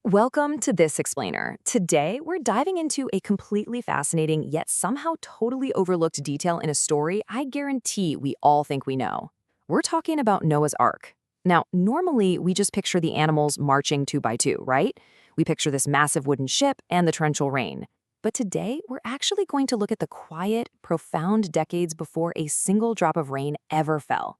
Welcome to This Explainer. Today, we're diving into a completely fascinating yet somehow totally overlooked detail in a story I guarantee we all think we know. We're talking about Noah's Ark. Now, normally we just picture the animals marching two by two, right? We picture this massive wooden ship and the torrential rain. But today, we're actually going to look at the quiet, profound decades before a single drop of rain ever fell.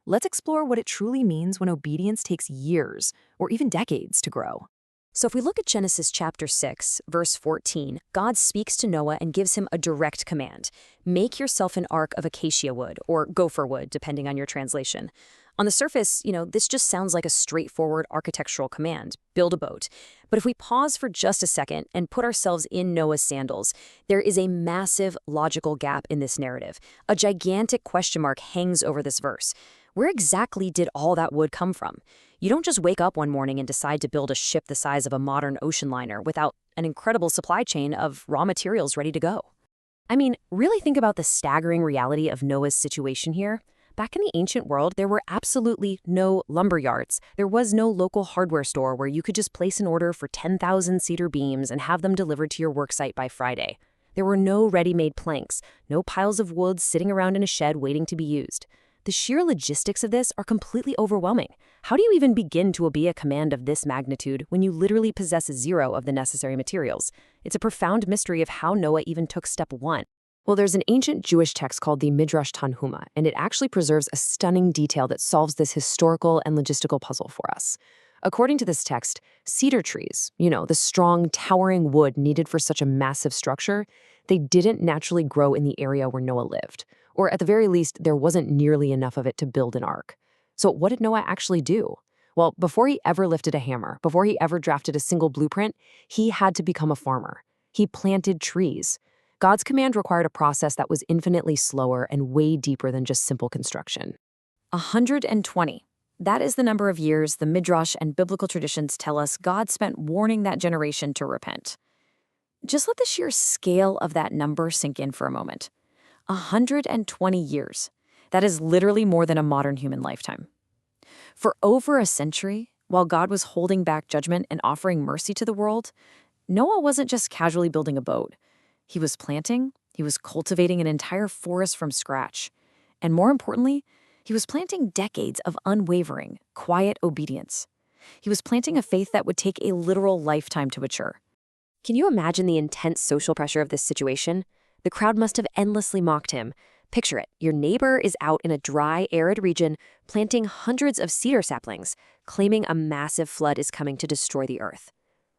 Let's explore what it truly means when obedience takes years or even decades to grow. So if we look at Genesis chapter 6, verse 14, God speaks to Noah and gives him a direct command. Make yourself an ark of acacia wood, or gopher wood, depending on your translation. On the surface, this just sounds like a straightforward architectural command, build a boat. But if we pause for just a second and put ourselves in Noah's sandals, there is a massive logical gap in this narrative. A gigantic question mark hangs over this verse. Where exactly did all that wood come from? You don't just wake up one morning and decide to build a ship the size of a modern ocean liner without an incredible supply chain of raw materials ready to go. I mean, really think about the staggering reality of Noah's situation here. Back in the ancient world, there were absolutely no lumber yards. There was no local hardware store where you could just place an order for 10,000 cedar beams and have them delivered to your worksite by Friday. There were no ready-made planks, no piles of wood sitting around in a shed waiting to be used. The sheer logistics of this are completely overwhelming. How do you even begin to obey a command of this magnitude when you literally possess zero of the necessary materials? It's a profound mystery of how Noah even took step one. Well, there's an ancient Jewish text called the Midrash Tanhuma, and it actually preserves a stunning detail that solves this historical and logistical puzzle for us. According to this text, cedar trees, the strong, towering wood needed for such a massive structure, they didn't naturally grow in the area where Noah lived. Or at the very least, there wasn't nearly enough of it to build an ark. So what did Noah actually do? Well, before he ever lifted a hammer, before he ever drafted a single blueprint, he had to become a farmer. He planted trees. God's command required a process that was infinitely slower and way deeper than just simple construction. 120. That is the number of years the Midrash and biblical traditions tell us God spent warning that generation to repent. Just let the sheer scale of that number sink in for a moment. 120 years. That is literally more than a modern human lifetime. For over a century, while God was holding back judgment and offering mercy to the world, Noah wasn't just casually building a boat. He was planting, he was cultivating an entire forest from scratch. And more importantly, he was planting decades of unwavering, quiet obedience. He was planting a faith that would take a literal lifetime to mature. Can you imagine the intense social pressure of this situation? The crowd must have endlessly mocked him. Picture it. Your neighbor is out in a dry, arid region planting hundreds of cedar saplings, claiming a massive flood is coming to destroy the earth.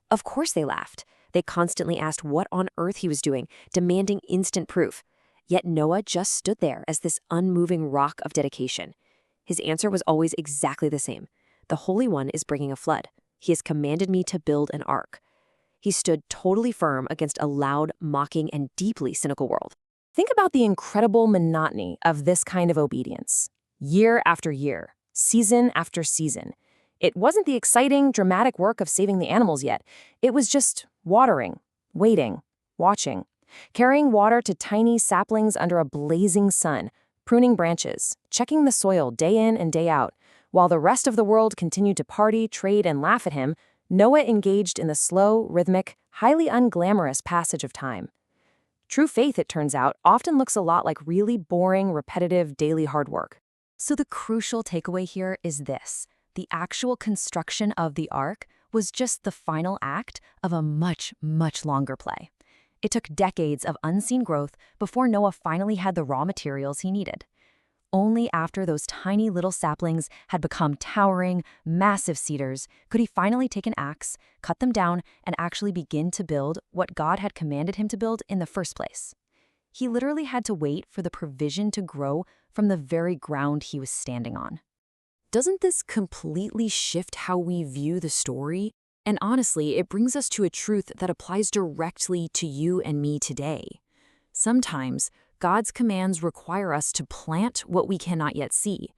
Of course they laughed. They constantly asked what on earth he was doing, demanding instant proof. Yet Noah just stood there as this unmoving rock of dedication. His answer was always exactly the same. The Holy One is bringing a flood. He has commanded me to build an ark. He stood totally firm against a loud, mocking, and deeply cynical world. Think about the incredible monotony of this kind of obedience. Year after year, season after season. It wasn't the exciting, dramatic work of saving the animals yet. It was just watering, waiting, watching, carrying water to tiny saplings under a blazing sun, pruning branches, checking the soil day in and day out. While the rest of the world continued to party, trade, and laugh at him, Noah engaged in the slow, rhythmic, highly unglamorous passage of time. True faith, it turns out, often looks a lot like really boring, repetitive, daily hard work. So the crucial takeaway here is this. The actual construction of the ark was just the final act of a much, much longer play. It took decades of unseen growth before Noah finally had the raw materials he needed. Only after those tiny little saplings had become towering, massive cedars could he finally take an axe, cut them down, and actually begin to build what God had commanded him to build in the first place. He literally had to wait for the provision to grow from the very ground he was standing on. Doesn't this completely shift how we view the story? And honestly, it brings us to a truth that applies directly to you and me today. Sometimes, God's commands require us to plant what we cannot yet see.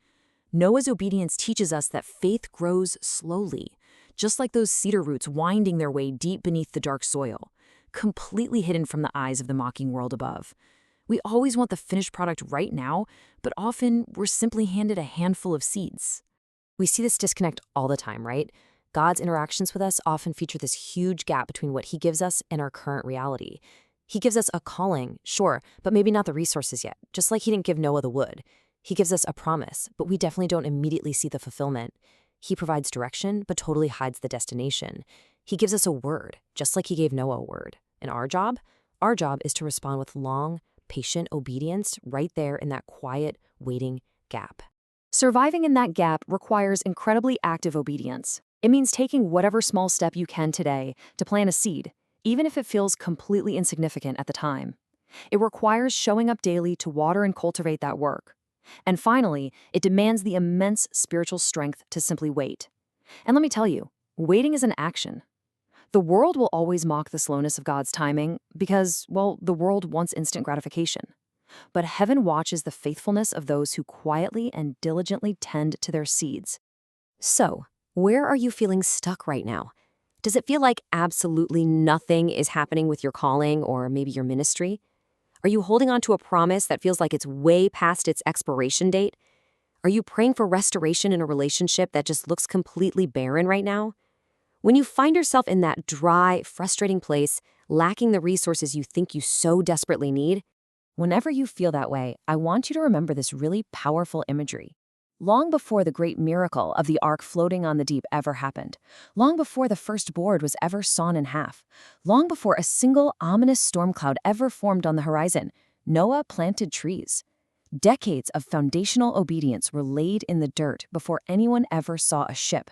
Noah's obedience teaches us that faith grows slowly, just like those cedar roots winding their way deep beneath the dark soil, completely hidden from the eyes of the mocking world above. We always want the finished product right now, but often we're simply handed a handful of seeds. We see this disconnect all the time, right? God's interactions with us often feature this huge gap between what he gives us and our current reality. He gives us a calling, sure, but maybe not the resources yet, just like he didn't give Noah the wood. He gives us a promise, but we definitely don't immediately see the fulfillment. He provides direction, but totally hides the destination. He gives us a word, just like he gave Noah a word. And our job? Our job is to respond with long, patient obedience right there in that quiet, waiting gap. Surviving in that gap requires incredibly active obedience. It means taking whatever small step you can today to plant a seed, even if it feels completely insignificant at the time. It requires showing up daily to water and cultivate that work. And finally, it demands the immense spiritual strength to simply wait. And let me tell you, waiting is an action. The world will always mock the slowness of God's timing because, well, the world wants instant gratification. But heaven watches the faithfulness of those who quietly and diligently tend to their seeds. So, where are you feeling stuck right now? Does it feel like absolutely nothing is happening with your calling or maybe your ministry? Are you holding on to a promise that feels like it's way past its expiration date? Are you praying for restoration in a relationship that just looks completely barren right now? When you find yourself in that dry, frustrating place, lacking the resources you think you so desperately need, Whenever you feel that way, I want you to remember this really powerful imagery. Long before the great miracle of the ark floating on the deep ever happened, long before the first board was ever sawn in half, long before a single ominous storm cloud ever formed on the horizon, Noah planted trees. Decades of foundational obedience were laid in the dirt before anyone ever saw a ship.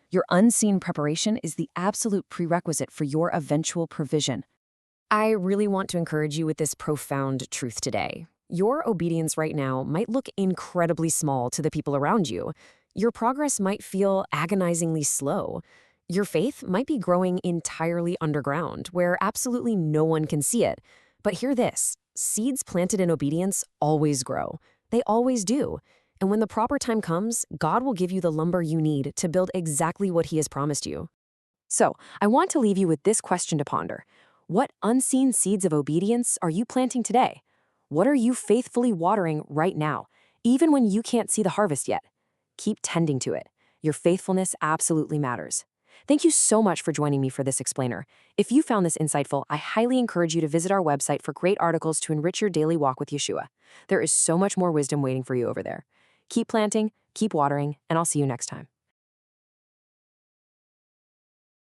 Your unseen preparation is the absolute prerequisite for your eventual provision. I really want to encourage you with this profound truth today. Your obedience right now might look incredibly small to the people around you. Your progress might feel agonizingly slow. Your faith might be growing entirely underground, where absolutely no one can see it. But hear this, seeds planted in obedience always grow. They always do. And when the proper time comes, God will give you the lumber you need to build exactly what he has promised you. So, I want to leave you with this question to ponder. What unseen seeds of obedience are you planting today? What are you faithfully watering right now, even when you can't see the harvest yet? Keep tending to it. Your faithfulness absolutely matters. Thank you so much for joining me for this explainer. If you found this insightful, I highly encourage you to visit our website for great articles to enrich your daily walk with Yeshua. There is so much more wisdom waiting for you over there. Keep planting, keep watering, and I'll see you next time.